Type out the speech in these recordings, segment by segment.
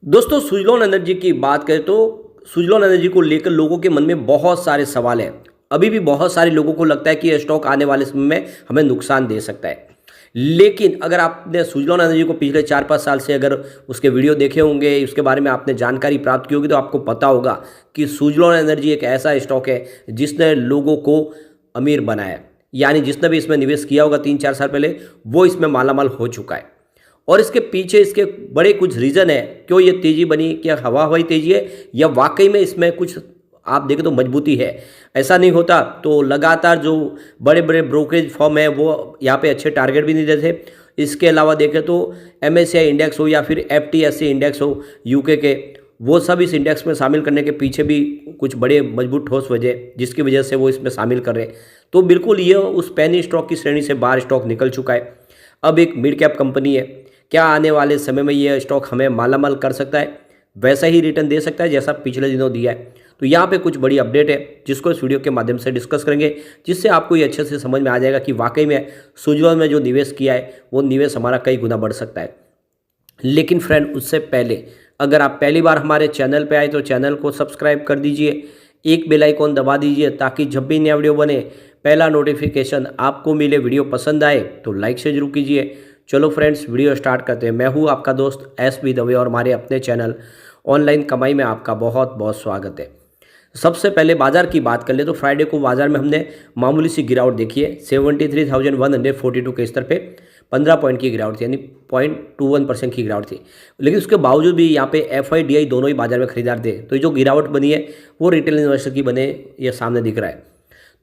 दोस्तों सुजलॉन एनर्जी की बात करें तो सुजलॉन एनर्जी को लेकर लोगों के मन में बहुत सारे सवाल हैं। अभी भी बहुत सारे लोगों को लगता है कि यह स्टॉक आने वाले समय में हमें नुकसान दे सकता है। लेकिन अगर आपने सुजलॉन एनर्जी को पिछले 4-5 साल से अगर उसके वीडियो देखे होंगे, उसके बारे में आपने जानकारी प्राप्त की होगी, तो आपको पता होगा कि सुजलॉन एनर्जी एक ऐसा स्टॉक है जिसने लोगों को अमीर बनाया। यानी जिसने भी इसमें निवेश किया होगा 3-4 साल पहले, वो इसमें मालामाल हो चुका है। और इसके पीछे इसके बड़े कुछ रीज़न है क्यों ये तेज़ी बनी। क्या हवा हवाई तेज़ी है या वाकई में इसमें कुछ आप देखें तो मजबूती है। ऐसा नहीं होता तो लगातार जो बड़े बड़े ब्रोकरेज फर्म है वो यहाँ पे अच्छे टारगेट भी नहीं देते। इसके अलावा देखें तो MSCI इंडेक्स हो या फिर FTSE इंडेक्स हो यूके के, वो सब इस इंडेक्स में शामिल करने के पीछे भी कुछ बड़े मजबूत ठोस वजह जिसकी वजह से वो इसमें शामिल कर रहे हैं। तो बिल्कुल ये उस पेनी स्टॉक की श्रेणी से बाहर स्टॉक निकल चुका है। अब एक मिड कैप कंपनी है। क्या आने वाले समय में ये स्टॉक हमें मालामाल कर सकता है, वैसा ही रिटर्न दे सकता है जैसा पिछले दिनों दिया है? तो यहाँ पे कुछ बड़ी अपडेट है जिसको इस वीडियो के माध्यम से डिस्कस करेंगे, जिससे आपको ये अच्छे से समझ में आ जाएगा कि वाकई में सुजलॉन में जो निवेश किया है वो निवेश हमारा कई गुना बढ़ सकता है। लेकिन फ्रेंड, उससे पहले अगर आप पहली बार हमारे चैनल पे आए तो चैनल को सब्सक्राइब कर दीजिए, एक बेल आइकॉन दबा दीजिए ताकि जब भी नया वीडियो बने पहला नोटिफिकेशन आपको मिले। वीडियो पसंद आए तो लाइक से जरूर कीजिए। चलो फ्रेंड्स, वीडियो स्टार्ट करते हैं। मैं हूँ आपका दोस्त SB दवे और हमारे अपने चैनल ऑनलाइन कमाई में आपका बहुत बहुत स्वागत है। सबसे पहले बाजार की बात कर ले तो फ्राइडे को बाजार में हमने मामूली सी गिरावट देखी है। 73,142 के स्तर पे 15 पॉइंट की गिरावट थी, यानी 0.21% की गिरावट थी। लेकिन उसके बावजूद भी यहाँ पे FIDI दोनों ही बाजार में खरीदार थे। तो ये जो गिरावट बनी है वो रिटेल इन्वेस्टर की बने ये सामने दिख रहा है।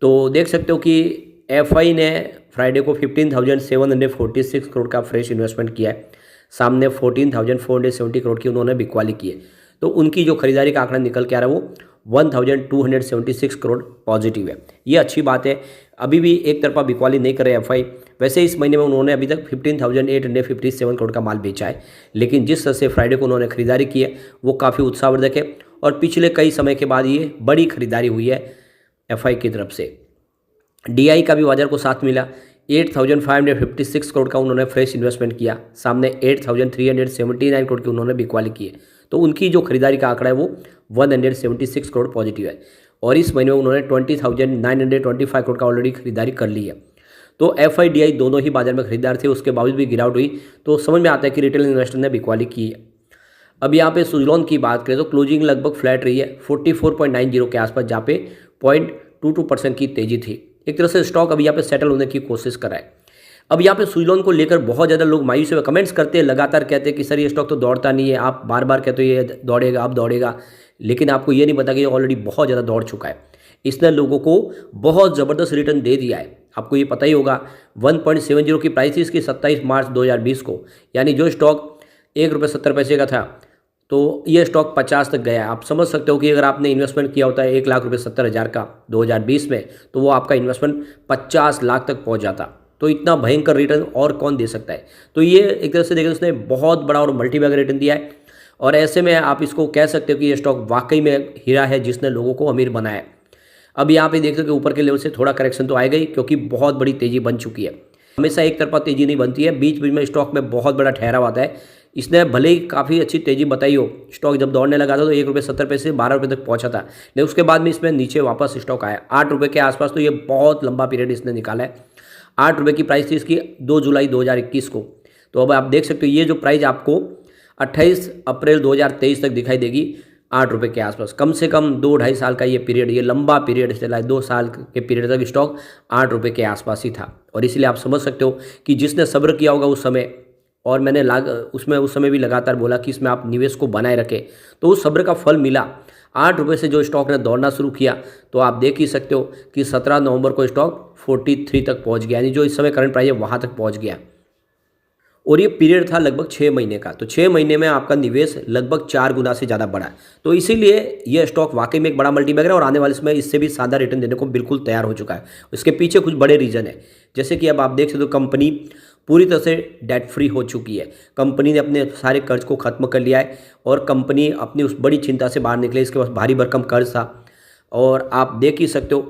तो देख सकते हो कि FI ने फ्राइडे को 15,746 करोड़ का फ्रेश इन्वेस्टमेंट किया है। सामने 14,470 करोड़ की उन्होंने बिकवाली की है। तो उनकी जो खरीदारी का आंकड़ा निकल के आ रहा है वो 1,276 करोड़ पॉजिटिव है। ये अच्छी बात है। अभी भी एक तरफा बिकवाली नहीं कर रहे FI। वैसे इस महीने में उन्होंने अभी तक 15,857 करोड़ का माल बेचा है। लेकिन जिस तरह से फ्राइडे को उन्होंने खरीदारी की है वो काफ़ी उत्साहवर्धक है और पिछले कई समय के बाद ये बड़ी खरीदारी हुई है FI की तरफ से। DI का भी बाजार को साथ मिला। 8,556 करोड़ का उन्होंने फ्रेश इन्वेस्टमेंट किया। सामने 8,379 करोड़ की उन्होंने बिकवाली की है। तो उनकी जो खरीदारी का आंकड़ा है वो 176 करोड़ पॉजिटिव है। और इस महीने में उन्होंने 20,925 करोड़ का ऑलरेडी खरीदारी कर ली है। तो FIDI दोनों ही बाजार में खरीदार थे, उसके बावजूद भी गिरावट हुई। तो समझ में आता है कि रिटेल इन्वेस्टर ने बिकवाली की है। अब यहाँ पे सुजलॉन की बात करें तो क्लोजिंग लगभग फ्लैट रही है 44.90 के आसपास, जहाँ पे 0.22% की तेजी थी। एक तरह से स्टॉक अभी यहाँ पे सेटल होने की कोशिश कर रहा है। अब यहाँ पे सुजलॉन को लेकर बहुत ज़्यादा लोग मायूस हुए कमेंट्स करते हैं, लगातार कहते हैं कि सर ये स्टॉक तो दौड़ता नहीं है, आप बार बार कहते हो ये दौड़ेगा अब दौड़ेगा। लेकिन आपको ये नहीं पता कि ये ऑलरेडी बहुत ज़्यादा दौड़ चुका है। इसने लोगों को बहुत ज़बरदस्त रिटर्न दे दिया है। आपको ये पता ही होगा 1.70 की प्राइस थी इसकी 27 मार्च 2020 को। यानी जो स्टॉक ₹1.70 का था तो ये स्टॉक 50 तक गया है। आप समझ सकते हो कि अगर आपने इन्वेस्टमेंट किया होता है 1,70,000 का 2020 में, तो वो आपका इन्वेस्टमेंट 50 लाख तक पहुंच जाता। तो इतना भयंकर रिटर्न और कौन दे सकता है। तो ये एक तरह से देखें उसने बहुत बड़ा और मल्टीबैगर रिटर्न दिया है। और ऐसे में आप इसको कह सकते हो कि ये स्टॉक वाकई में हीरा है जिसने लोगों को अमीर बनाया है। अब यहाँ पे देख सकते हो कि ऊपर के लेवल से थोड़ा करेक्शन तो आएगा ही, क्योंकि बहुत बड़ी तेज़ी बन चुकी है। हमेशा एक तरफा तेज़ी नहीं बनती है, बीच बीच में स्टॉक में बहुत बड़ा ठहराव आता है। इसने भले ही काफ़ी अच्छी तेज़ी बताई हो, स्टॉक जब दौड़ने लगा था तो ₹1.70 से ₹12 तक पहुंचा था। लेकिन उसके बाद में इसमें नीचे वापस स्टॉक आया ₹8 के आसपास। तो ये बहुत लंबा पीरियड इसने निकाला है। ₹8 की प्राइस थी इसकी 2 जुलाई 2021 को। तो अब आप देख सकते हो ये जो प्राइस आपको 28 अप्रैल 2023 तक दिखाई देगी ₹8 के आसपास। कम से कम 2-2.5 साल का ये पीरियड, ये लंबा पीरियड चला है। 2 साल के पीरियड तक स्टॉक ₹8 के आसपास ही था। और इसलिए आप समझ सकते हो कि जिसने सब्र किया होगा उस समय, और मैंने उस समय भी लगातार बोला कि इसमें आप निवेश को बनाए रखें, तो उस सब्र का फल मिला। ₹8 से जो स्टॉक ने दौड़ना शुरू किया तो आप देख ही सकते हो कि 17 नवंबर को स्टॉक 43 तक पहुंच गया, यानी जो इस समय करंट प्राइस है वहां तक पहुंच गया। और ये पीरियड था लगभग 6 महीने का। तो 6 महीने में आपका निवेश लगभग 4 गुना से ज़्यादा बढ़ा। तो इसीलिए ये स्टॉक वाकई में एक बड़ा मल्टीबैगर है और आने वाले समय इससे भी शानदार रिटर्न देने को बिल्कुल तैयार हो चुका है। इसके पीछे कुछ बड़े रीज़न है, जैसे कि अब आप देख सकते हो कंपनी पूरी तरह से डेट फ्री हो चुकी है। कंपनी ने अपने सारे कर्ज को खत्म कर लिया है और कंपनी अपनी उस बड़ी चिंता से बाहर निकले। इसके पास भारी भरकम कर्ज था। और आप देख ही सकते हो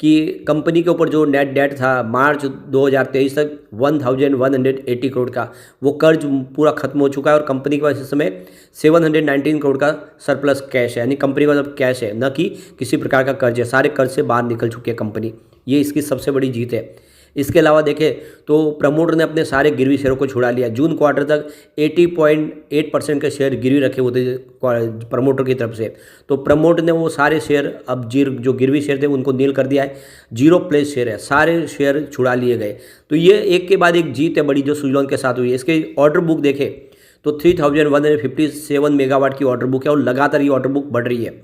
कि कंपनी के ऊपर जो नेट डेट था मार्च 2023 तक 1180 करोड़ का, वो कर्ज पूरा खत्म हो चुका है और कंपनी के पास इस समय 719 करोड़ का सरप्लस कैश है, यानी कंपनी के पास अब कैश है, न कि किसी प्रकार का कर्ज है। सारे कर्ज से बाहर निकल चुकी है कंपनी, ये इसकी सबसे बड़ी जीत है। इसके अलावा देखें तो प्रमोटर ने अपने सारे गिरवी शेयरों को छुड़ा लिया। जून क्वार्टर तक 80.8% के शेयर गिरवी रखे होते थे प्रमोटर की तरफ से, तो प्रमोटर ने वो सारे शेयर अब जो गिरवी शेयर थे उनको नील कर दिया है। जीरो प्लेस शेयर है, सारे शेयर छुड़ा लिए गए। तो ये एक के बाद एक जीत है बड़ी जो सुजलॉन के साथ हुई है। इसके ऑर्डर बुक देखें तो 3157 मेगावाट की ऑर्डर बुक है और लगातार ये ऑर्डर बुक बढ़ रही है।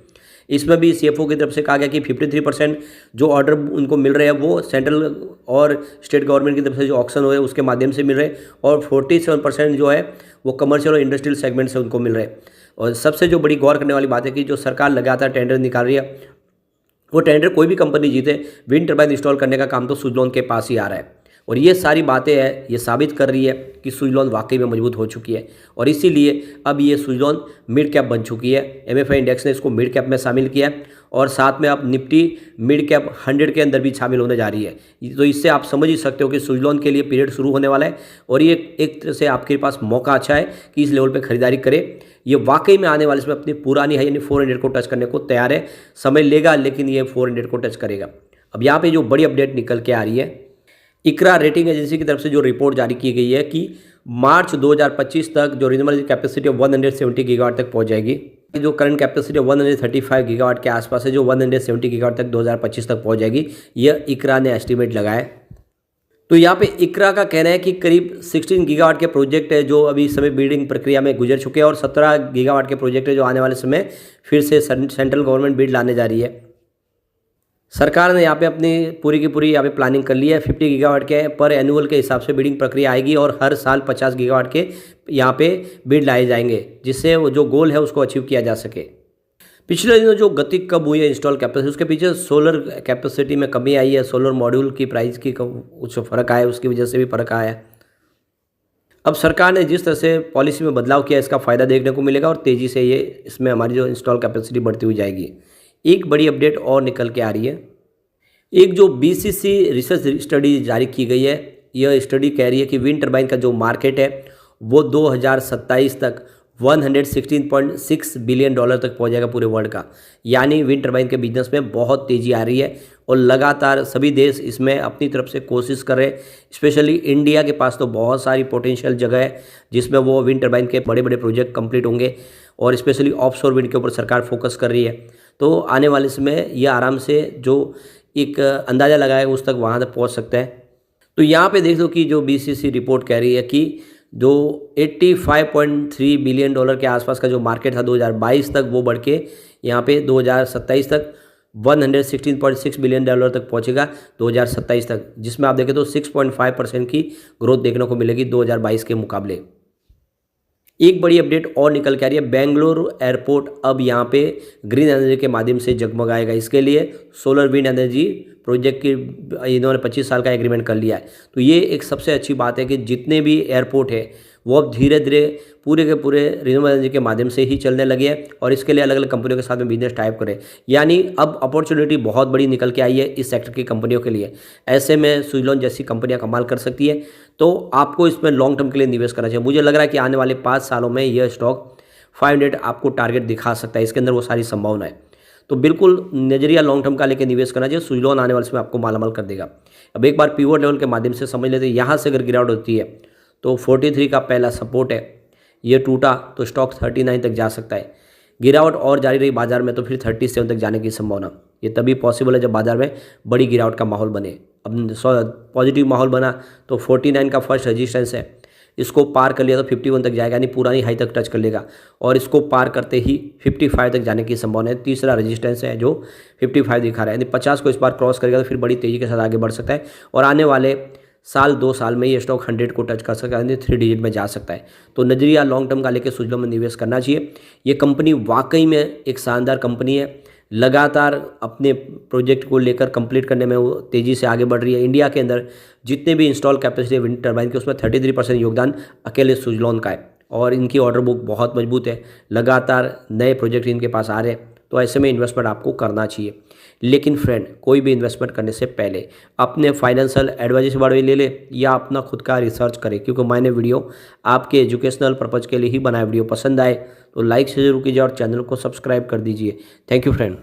इसमें भी सीएफओ की तरफ से कहा गया कि 53% जो ऑर्डर उनको मिल रहे हैं वो सेंट्रल और स्टेट गवर्नमेंट की तरफ से जो ऑक्शन हो है उसके माध्यम से मिल रहे हैं, और 47% जो है वो कमर्शियल और इंडस्ट्रियल सेगमेंट से उनको मिल रहे हैं। और सबसे जो बड़ी गौर करने वाली बात है कि जो सरकार लगातार टेंडर निकाल रही है, वो टेंडर कोई भी कंपनी जीते, विंड टर्बाइन इंस्टॉल करने का काम तो सुजलॉन के पास ही आ रहा है। और ये सारी बातें हैं, ये साबित कर रही है कि सुजलॉन वाकई में मजबूत हो चुकी है, और इसीलिए अब ये सुजलॉन मिड कैप बन चुकी है। एमएफआई इंडेक्स ने इसको मिड कैप में शामिल किया है, और साथ में अब निफ्टी मिड कैप 100 के अंदर भी शामिल होने जा रही है। तो इससे आप समझ ही सकते हो कि सुजलॉन के लिए पीरियड शुरू होने वाला है, और ये एक तरह से आपके पास मौका अच्छा है कि इस लेवल पर खरीदारी करें। ये वाकई में आने वाले इसमें अपनी पुरानी है यानी 400 को टच करने को तैयार है। समय लेगा लेकिन ये 400 को टच करेगा। अब यहाँ पे जो बड़ी अपडेट निकल के आ रही है, इकरा रेटिंग एजेंसी की तरफ से जो रिपोर्ट जारी की गई है कि मार्च 2025 तक जो रिन्यूएबल कैपेसिटी 170 गीगावाट तक पहुंच जाएगी। जो करंट कैपेसिटी 135 गीगावाट के आसपास है, जो 170 गीगावाट तक 2025 तक पहुंच जाएगी, यह इकरा ने एस्टिमेट लगाया। तो यहाँ पे इकरा का कहना है कि करीब 16 गीगावाट के प्रोजेक्ट है जो अभी समय बिल्डिंग प्रक्रिया में गुजर चुके हैं, और 17 गीगावाट के प्रोजेक्ट है जो आने वाले समय फिर से सेंट्रल गवर्नमेंट बिड लाने जा रही है। सरकार ने यहाँ पे अपनी पूरी की पूरी यहाँ पे प्लानिंग कर ली है। 50 गीगावाट के पर एनुअल के हिसाब से बिडिंग प्रक्रिया आएगी, और हर साल 50 गीगावाट के यहाँ पे बिड लाए जाएंगे, जिससे वो जो गोल है उसको अचीव किया जा सके। पिछले दिनों जो गति कम हुई है इंस्टॉल कैपेसिटी, उसके पीछे सोलर कैपेसिटी में कमी आई है, सोलर मॉड्यूल की प्राइस की कुछ फ़र्क आया, उसकी वजह से भी फ़र्क आया है। अब सरकार ने जिस तरह से पॉलिसी में बदलाव किया, इसका फ़ायदा देखने को मिलेगा, और तेज़ी से ये इसमें हमारी जो इंस्टॉल कैपेसिटी बढ़ती हुई जाएगी। एक बड़ी अपडेट और निकल के आ रही है। एक जो बीसीसी रिसर्च स्टडी जारी की गई है, यह स्टडी कह रही है कि विंड टर्बाइन का जो मार्केट है वो 2027 तक 116.6 बिलियन डॉलर तक पहुंच जाएगा पूरे वर्ल्ड का। यानी विंड टर्बाइन के बिजनेस में बहुत तेज़ी आ रही है, और लगातार सभी देश इसमें अपनी तरफ से कोशिश कर रहे हैं। स्पेशली इंडिया के पास तो बहुत सारी पोटेंशियल जगह है जिसमें वो विंड टर्बाइन के बड़े बड़े प्रोजेक्ट कंप्लीट होंगे, और स्पेशली ऑफशोर विंड के ऊपर सरकार फोकस कर रही है। तो आने वाले समय ये आराम से जो एक अंदाज़ा लगाया उस तक वहाँ तक पहुँच सकता है। तो यहाँ पे देख दो कि जो बीसीसी रिपोर्ट कह रही है कि जो 85.3 बिलियन डॉलर के आसपास का जो मार्केट था 2022 तक, वो बढ़ के यहाँ पे 2027 तक 116.6 बिलियन डॉलर तक पहुँचेगा 2027 तक, जिसमें आप देखें तो 6.5% की ग्रोथ देखने को मिलेगी 2022 के मुकाबले। एक बड़ी अपडेट और निकल के आ रही है, बेंगलुरु एयरपोर्ट अब यहाँ पे ग्रीन एनर्जी के माध्यम से जगमगाएगा। इसके लिए सोलर विंड एनर्जी प्रोजेक्ट की इन्होंने 25 साल का एग्रीमेंट कर लिया है। तो ये एक सबसे अच्छी बात है कि जितने भी एयरपोर्ट है वो अब धीरे धीरे पूरे के पूरे रिन्यूएबल एनर्जी के माध्यम से ही चलने लगे हैं, और इसके लिए अलग अलग कंपनियों के साथ में बिजनेस टाइप करें। यानी अब अपॉर्चुनिटी बहुत बड़ी निकल के आई है इस सेक्टर की कंपनियों के लिए। ऐसे में सुजलॉन जैसी कंपनियां कमाल कर सकती है, तो आपको इसमें लॉन्ग टर्म के लिए निवेश करना चाहिए। मुझे लग रहा है कि आने वाले 5 सालों में यह स्टॉक 500 आपको टारगेट दिखा सकता है, इसके अंदर वो सारी संभावना है। तो बिल्कुल नजरिया लॉन्ग टर्म का लेकर निवेश करना चाहिए। सुजलॉन आने वाले समय आपको मालामाल कर देगा। अब एक बार पिवट लेवल के माध्यम से समझ लेते हैं, यहाँ से अगर गिरावट होती है तो 43 का पहला सपोर्ट है, ये टूटा तो स्टॉक 39 तक जा सकता है। गिरावट और जारी रही बाजार में तो फिर 37 तक जाने की संभावना, ये तभी पॉसिबल है जब बाजार में बड़ी गिरावट का माहौल बने। अब पॉजिटिव माहौल बना तो 49 का फर्स्ट रेजिस्टेंस है, इसको पार कर लिया तो 51 तक जाएगा, यानी पुरानी हाई तक टच कर लेगा, और इसको पार करते ही 55 तक जाने की संभावना है। तीसरा रेजिस्टेंस है जो 55 दिखा रहा है, यानी 50 को इस बार क्रॉस करेगा तो फिर बड़ी तेज़ी के साथ आगे बढ़ सकता है, और आने वाले साल 2 साल में ये स्टॉक 100 को टच कर सकता है, यानी 3 डिजिट में जा सकता है। तो नजरिया लॉन्ग टर्म का लेकर सुजलॉन में निवेश करना चाहिए। ये कंपनी वाकई में एक शानदार कंपनी है, लगातार अपने प्रोजेक्ट को लेकर कंप्लीट करने में वो तेज़ी से आगे बढ़ रही है। इंडिया के अंदर जितने भी इंस्टॉल कैपेसिटी है विंड टर्बाइन के, उसमें 33% योगदान अकेले सुजलॉन का है, और इनकी ऑर्डर बुक बहुत मजबूत है। लगातार नए प्रोजेक्ट इनके पास आ रहे हैं, तो ऐसे में इन्वेस्टमेंट आपको करना चाहिए। लेकिन फ्रेंड, कोई भी इन्वेस्टमेंट करने से पहले अपने फाइनेंशियल एडवाइजर से बारे में ले ले या अपना खुद का रिसर्च करें, क्योंकि मैंने वीडियो आपके एजुकेशनल पर्पज़ के लिए ही बनाया। वीडियो पसंद आए तो लाइक से जरूर कीजिए और चैनल को सब्सक्राइब कर दीजिए। Thank you friend.